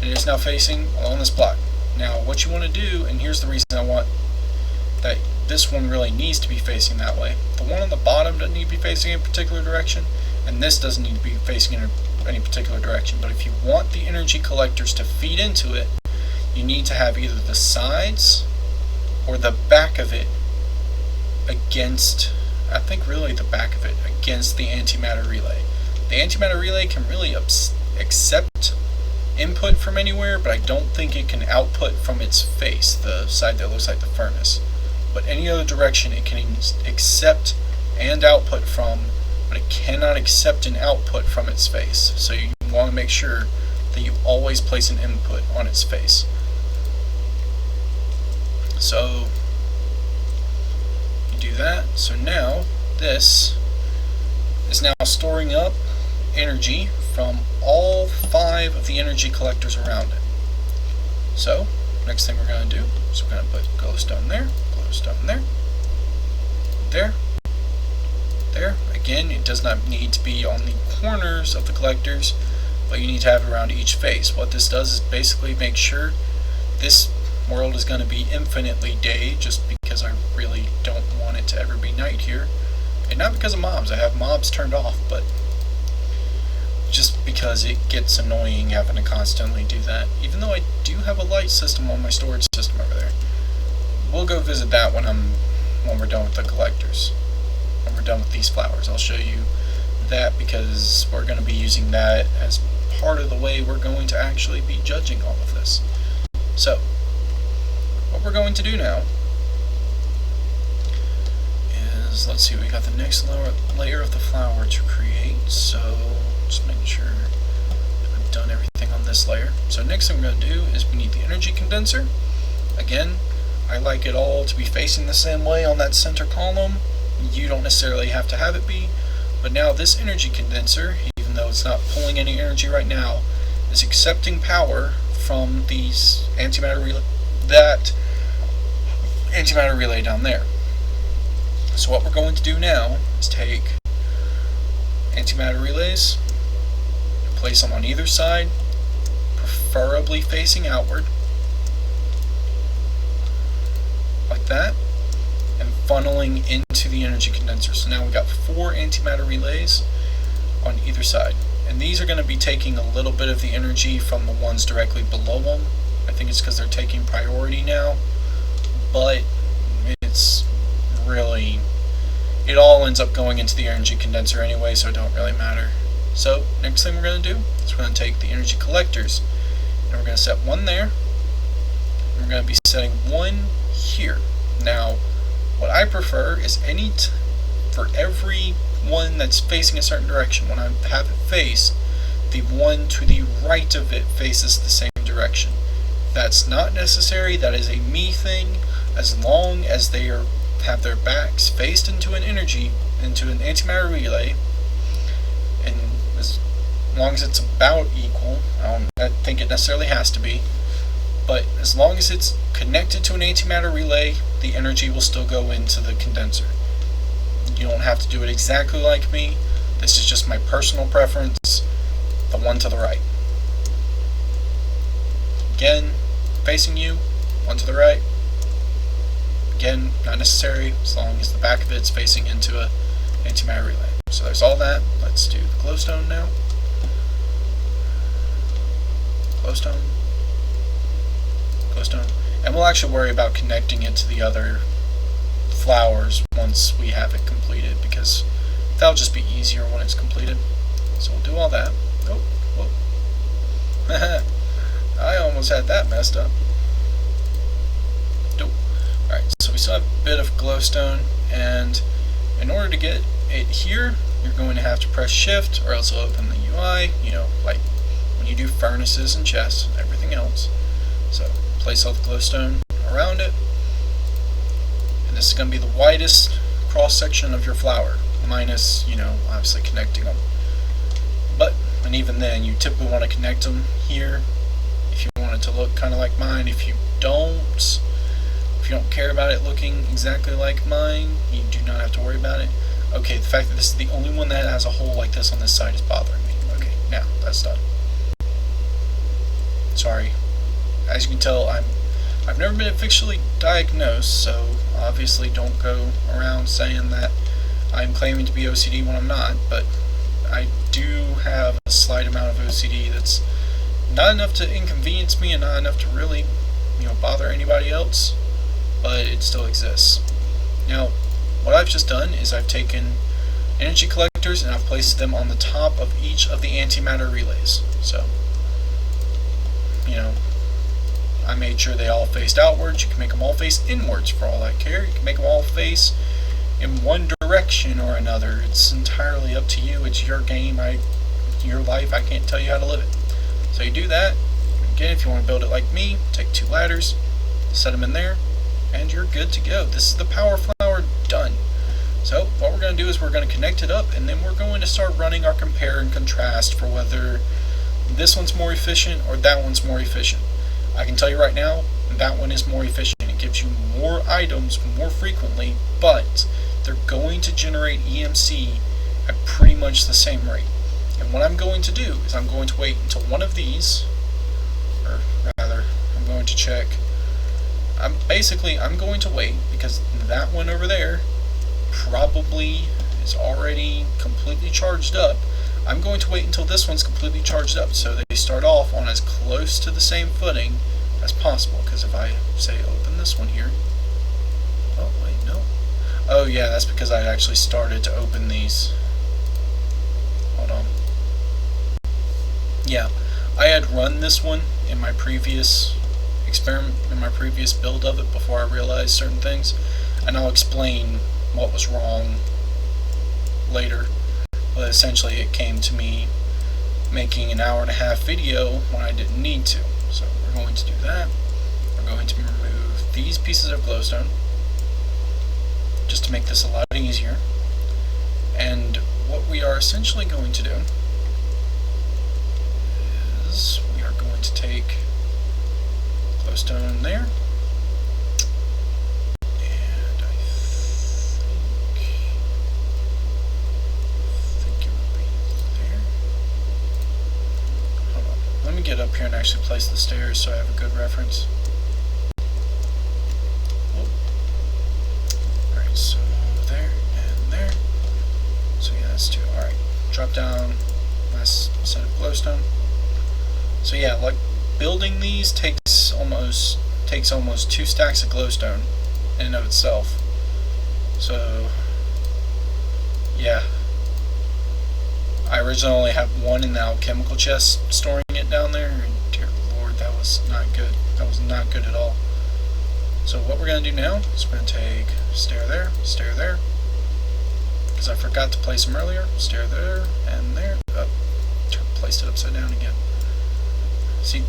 and it is now facing along this block. Now, what you want to do, and here's the reason I want that this one really needs to be facing that way. The one on the bottom doesn't need to be facing in a particular direction, and this doesn't need to be facing in any particular direction. But if you want the energy collectors to feed into it, you need to have either the sides or the back of it against, I think really the back of it, against the antimatter relay. The antimatter relay can really accept input from anywhere, but I don't think it can output from its face, the side that looks like the furnace. But any other direction it can accept and output from, but it cannot accept an output from its face. So you want to make sure that you always place an input on its face. So you do that. So now this is now storing up energy from all 5 of the energy collectors around it. So next thing we're going to do is we're going to put glowstone there, glowstone there, there, there. Again, it does not need to be on the corners of the collectors, but you need to have it around each face. What this does is basically make sure this world is going to be infinitely day, just because I really don't want it to ever be night here. And not because of mobs, I have mobs turned off, but just because it gets annoying having to constantly do that. Even though I do have a light system on my storage system over there. We'll go visit that when we're done with the collectors. When we're done with these flowers, I'll show you that, because we're going to be using that as part of the way we're going to actually be judging all of this. So, what we're going to do now is, let's see, we got the next layer of the flower to create, so just making sure I've done everything on this layer. So next thing we're going to do is we need the energy condenser. Again, I like it all to be facing the same way on that center column. You don't necessarily have to have it be, but now this energy condenser, even though it's not pulling any energy right now, is accepting power from these antimatter relay, that antimatter relay down there. So what we're going to do now is take antimatter relays, place them on either side, preferably facing outward, like that, and funneling into the energy condenser. So now we've got 4 antimatter relays on either side. And these are going to be taking a little bit of the energy from the ones directly below them. I think it's because they're taking priority now, but it's really, it all ends up going into the energy condenser anyway, so it don't really matter. So next thing we're going to do is we're going to take the energy collectors, and we're going to set one there, and we're going to be setting one here. Now what I prefer is for every one that's facing a certain direction, when I have it face, the one to the right of it faces the same direction. That's not necessary, that is a me thing, as long as they have their backs faced into an antimatter relay, and as long as it's about equal. I don't think it necessarily has to be, but as long as it's connected to an antimatter relay, the energy will still go into the condenser. You don't have to do it exactly like me. This is just my personal preference, the one to the right. Again, facing you, one to the right. Again, not necessary, as long as the back of it's facing into a antimatter relay. So there's all that. Let's do the glowstone now. Glowstone. Glowstone. And we'll actually worry about connecting it to the other flowers once we have it completed, because that'll just be easier when it's completed. So we'll do all that. Oh, whoa. I almost had that messed up. Nope. Alright, so we still have a bit of glowstone, and in order to get it here, you're going to have to press shift, or else it'll open the UI, like when you do furnaces and chests and everything else. So place all the glowstone around it, and this is going to be the widest cross section of your flower, minus, obviously connecting them. And even then, you typically want to connect them here if you want it to look kind of like mine. If you don't care about it looking exactly like mine, you do not have to worry about it. Okay, the fact that this is the only one that has a hole like this on this side is bothering me. Now, that's done. Sorry. As you can tell, I've never been officially diagnosed, so obviously don't go around saying that I'm claiming to be OCD when I'm not, but I do have a slight amount of OCD that's not enough to inconvenience me and not enough to really, bother anybody else, but it still exists. Now, what I've just done is I've taken energy collectors and I've placed them on the top of each of the antimatter relays. So, I made sure they all faced outwards. You can make them all face inwards for all I care. You can make them all face in one direction or another. It's entirely up to you. It's your game, your life. I can't tell you how to live it. So you do that. Again, if you want to build it like me, take 2 ladders, set them in there, and you're good to go. This is the power flower done. So what we're going to do is we're going to connect it up, and then we're going to start running our compare and contrast for whether this one's more efficient or that one's more efficient. I can tell you right now, that one is more efficient. It gives you more items more frequently, but they're going to generate EMC at pretty much the same rate. And what I'm going to do is I'm going to wait until one of these, or rather, I'm going to check. I'm going to wait because that one over there probably is already completely charged up. I'm going to wait until this one's completely charged up so they start off on as close to the same footing as possible. Because if I say open this one here, oh wait, no. Oh yeah, that's because I actually started to open these. Hold on. Yeah, I had run this one in my previous experiment, in my previous build of it before I realized certain things, and I'll explain what was wrong later. But essentially it came to me making an 1.5-hour video when I didn't need to. So we're going to do that. We're going to remove these pieces of glowstone just to make this a lot easier. And what we are essentially going to do is we are going to take glowstone there. Get up here and actually place the stairs so I have a good reference. Alright, so there and there. So yeah, that's 2. Alright, drop down last set of glowstone. So yeah, like building these takes almost 2 stacks of glowstone in and of itself. So yeah. I originally only had 1 in the alchemical chest storing it down there, and dear lord, that was not good. That was not good at all. So what we're going to do now is we're going to take stair there, because I forgot to place them earlier, stair there, and there. Oh, placed it upside down again. See,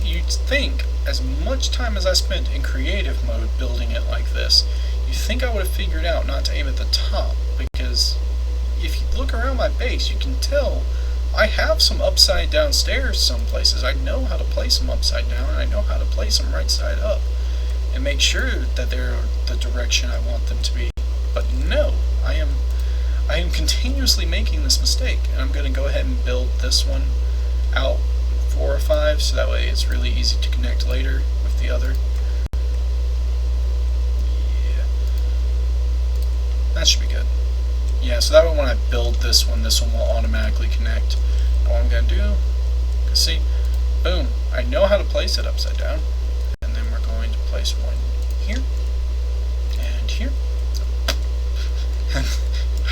you'd think, as much time as I spent in creative mode building it like this, you'd think I would have figured out not to aim at the top, because if you look around my base, you can tell I have some upside down stairs some places. I know how to place them upside down, and I know how to place them right side up and make sure that they're the direction I want them to be. But no, I am continuously making this mistake, and I'm going to go ahead and build this one out 4 or 5 so that way it's really easy to connect later with the other. Yeah, that should be good. Yeah, so that way when I build this one will automatically connect. And what I'm going to do, see, boom, I know how to place it upside down. And then we're going to place one here, and here.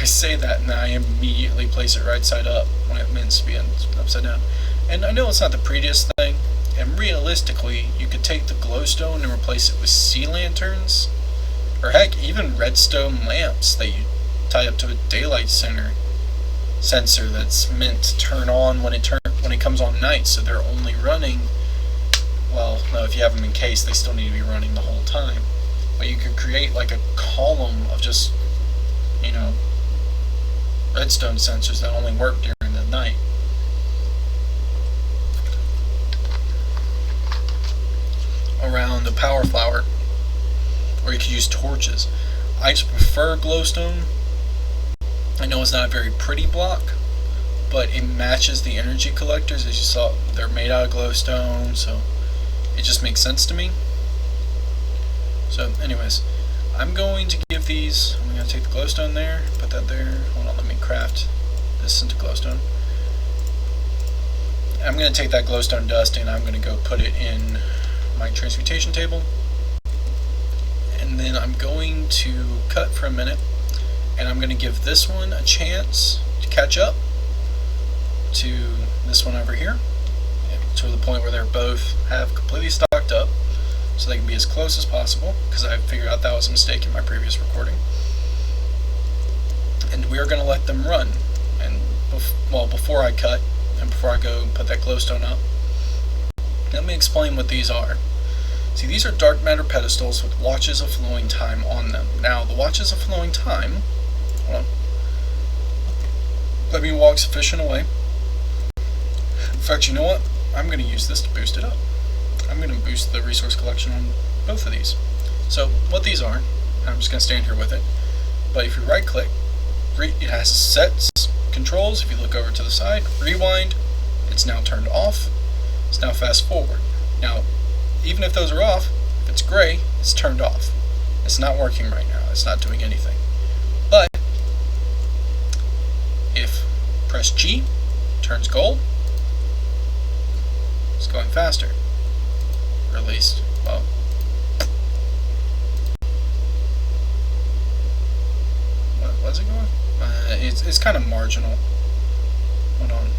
I say that and then I immediately place it right side up when it meant to be upside down. And I know it's not the prettiest thing, and realistically, you could take the glowstone and replace it with sea lanterns, or heck, even redstone lamps that you tie up to a daylight sensor that's meant to turn on when it comes on night, so they're only running. Well, no, if you have them in case, they still need to be running the whole time. But you could create like a column of just, redstone sensors that only work during the night. Around the power flower, or you could use torches. I just prefer glowstone. I know it's not a very pretty block, but it matches the energy collectors. As you saw, they're made out of glowstone, so it just makes sense to me. So anyways, I'm going to give these, I'm going to take the glowstone there, put that there. Hold on, let me craft this into glowstone. I'm going to take that glowstone dust and I'm going to go put it in my transmutation table. And then I'm going to cut for a minute, and I'm going to give this one a chance to catch up to this one over here, to the point where they're both have completely stocked up, so they can be as close as possible, because I figured out that was a mistake in my previous recording. And we're going to let them run. And before I cut, and before I go and put that glowstone up, let me explain what these are. See, these are dark matter pedestals with watches of flowing time on them. Now, the watches of flowing time, hold on, let me walk sufficient away. In fact, you know what? I'm going to use this to boost it up. I'm going to boost the resource collection on both of these. So, what these are, I'm just going to stand here with it, but if you right click, it has sets, controls. If you look over to the side, rewind, it's now turned off. It's now fast forward. Now, even if those are off, if it's gray, it's turned off. It's not working right now. It's not doing anything. But if press G, turns gold, it's going faster. Or at least, well, what's it going? It's kind of marginal. Hold on.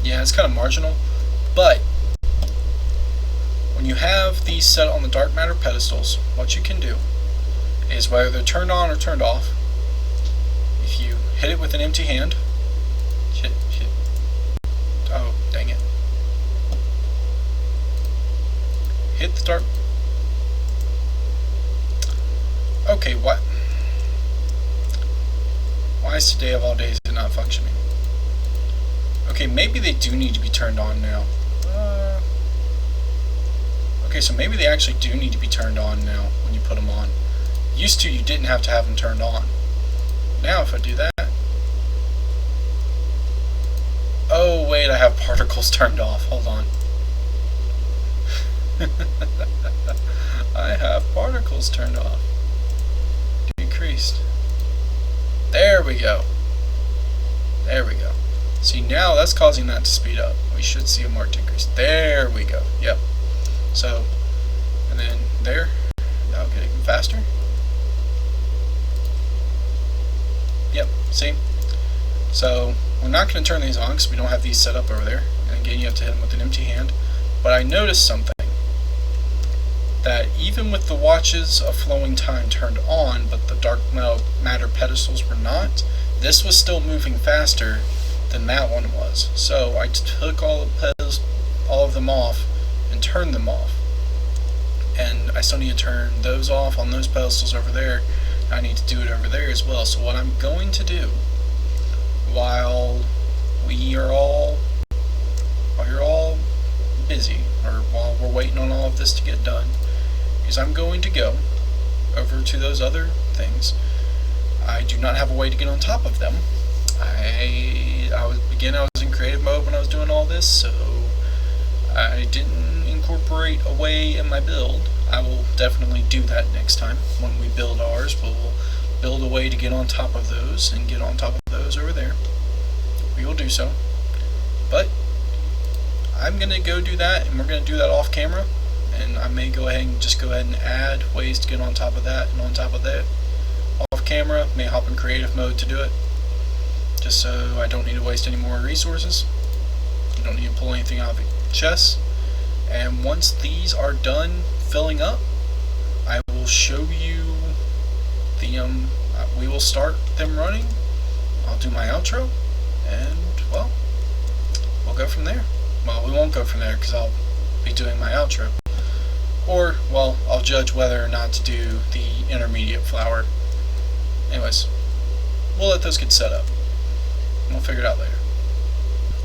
Yeah, it's kind of marginal, but when you have these set on the dark matter pedestals, what you can do is, whether they're turned on or turned off, if you hit it with an empty hand, oh, dang it. Hit the dark. Okay, what? Why is today of all days it not functioning? Okay, maybe they do need to be turned on now. Okay, so maybe they actually do need to be turned on now when you put them on. Used to, you didn't have to have them turned on. Now, if I do that... Oh, wait, I have particles turned off. Hold on. I have particles turned off. Decreased. There we go. There we go. See, now that's causing that to speed up. We should see a marked increase. There we go. Yep. So, and then there. That'll get even faster. Yep. See? So, we're not going to turn these on because we don't have these set up over there. And again, you have to hit them with an empty hand. But I noticed something. That even with the watches of flowing time turned on, but the dark matter pedestals were not, this was still moving faster than that one was. So I took all of them off and turned them off. And I still need to turn those off on those pedestals over there. I need to do it over there as well. So what I'm going to do, while you're all busy, or while we're waiting on all of this to get done, is I'm going to go over to those other things. I do not have a way to get on top of them. I was in creative mode when I was doing all this, so I didn't incorporate a way in my build. I will definitely do that next time. When we build ours, we'll build a way to get on top of those and get on top of those over there. We will do so. But I'm going to go do that, and we're going to do that off camera. And I may go ahead and add ways to get on top of that and on top of that. Off camera, may hop in creative mode to do it, just so I don't need to waste any more resources. You don't need to pull anything out of the chest. And once these are done filling up, I will show you the we will start them running. I'll do my outro, and well, we'll go from there. Well, we won't go from there because I'll be doing my outro. Or, well, I'll judge whether or not to do the intermediate flower. Anyways, we'll let those get set up. We'll figure it out later.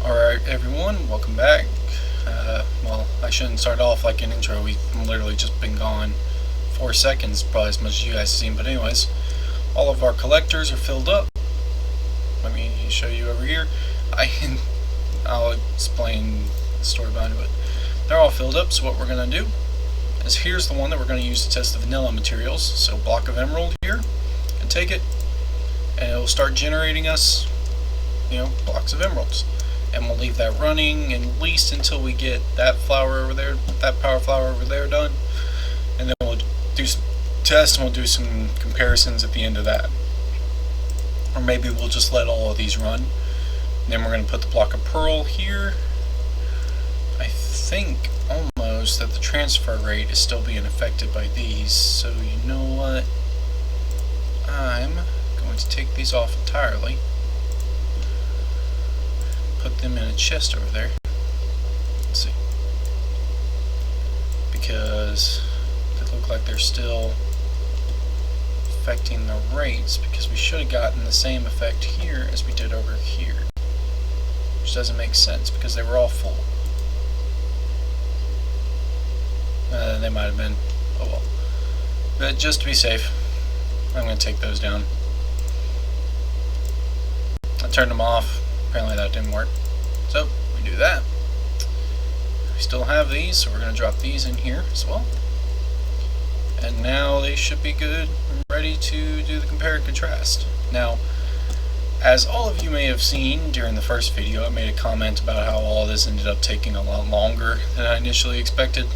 Alright, everyone, welcome back. Well, I shouldn't start off like an intro. We've literally just been gone 4 seconds, probably as much as you guys have seen. But anyways, all of our collectors are filled up. Let me show you over here. I'll explain the story behind it, but they're all filled up. So what we're going to do is here's the one that we're going to use to test the vanilla materials. So block of emerald here, and take it, and it will start generating us, blocks of emeralds. And we'll leave that running at least until we get that flower over there, that power flower over there done, and then we'll do some tests and we'll do some comparisons at the end of that. Or maybe we'll just let all of these run. Then we're going to put the block of pearl here. I think almost that the transfer rate is still being affected by these, so you know what? I'm going to take these off entirely. Put them in a chest over there. Let's see. Because they look like they're still affecting the rates, because we should have gotten the same effect here as we did over here. Which doesn't make sense because they were all full. They might have been. Oh well. But just to be safe, I'm going to take those down. I turned them off. Apparently that didn't work. So we do that. We still have these, so we're going to drop these in here as well. And now they should be good and ready to do the compare and contrast. Now, as all of you may have seen during the first video, I made a comment about how all this ended up taking a lot longer than I initially expected.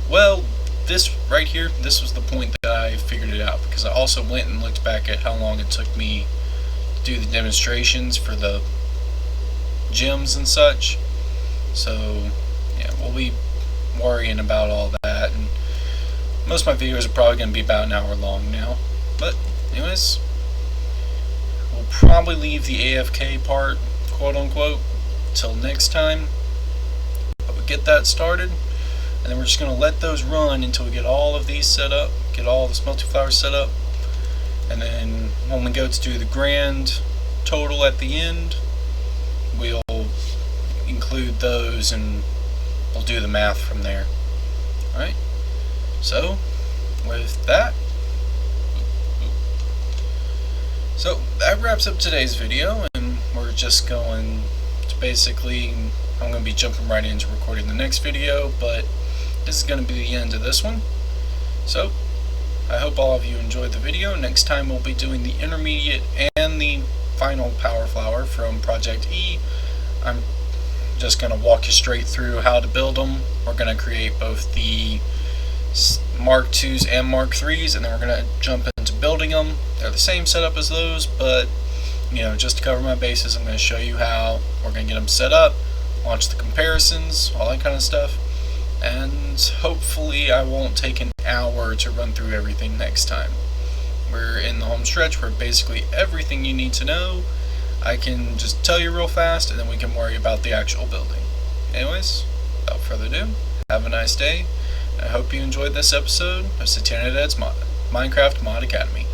Well, this right here, this was the point that I figured it out, because I also went and looked back at how long it took me to do the demonstrations for the gems and such. So yeah, we'll be worrying about all that, and most of my videos are probably going to be about an hour long now. But anyways, we'll probably leave the AFK part, quote unquote, till next time. But we get that started, and then we're just going to let those run until we get all of these set up, get all the smelting flowers set up, and then when we go to do the grand total at the end, we'll include those and we'll do the math from there. Alright, so with that, so that wraps up today's video, and we're just going to basically, I'm going to be jumping right into recording the next video, but this is going to be the end of this one. So I hope all of you enjoyed the video. Next time we'll be doing the intermediate and the final power flower from Project E. I'm just going to walk you straight through how to build them. We're going to create both the Mark IIs and Mark IIIs, and then we're going to jump into building them. They're the same setup as those, but just to cover my bases, I'm going to show you how we're going to get them set up, launch the comparisons, all that kind of stuff, and hopefully I won't take an hour to run through everything next time. We're in the home stretch where basically everything you need to know I can just tell you real fast, and then we can worry about the actual building. Anyways, without further ado, have a nice day. I hope you enjoyed this episode of Satanic Dad's Minecraft Mod Academy.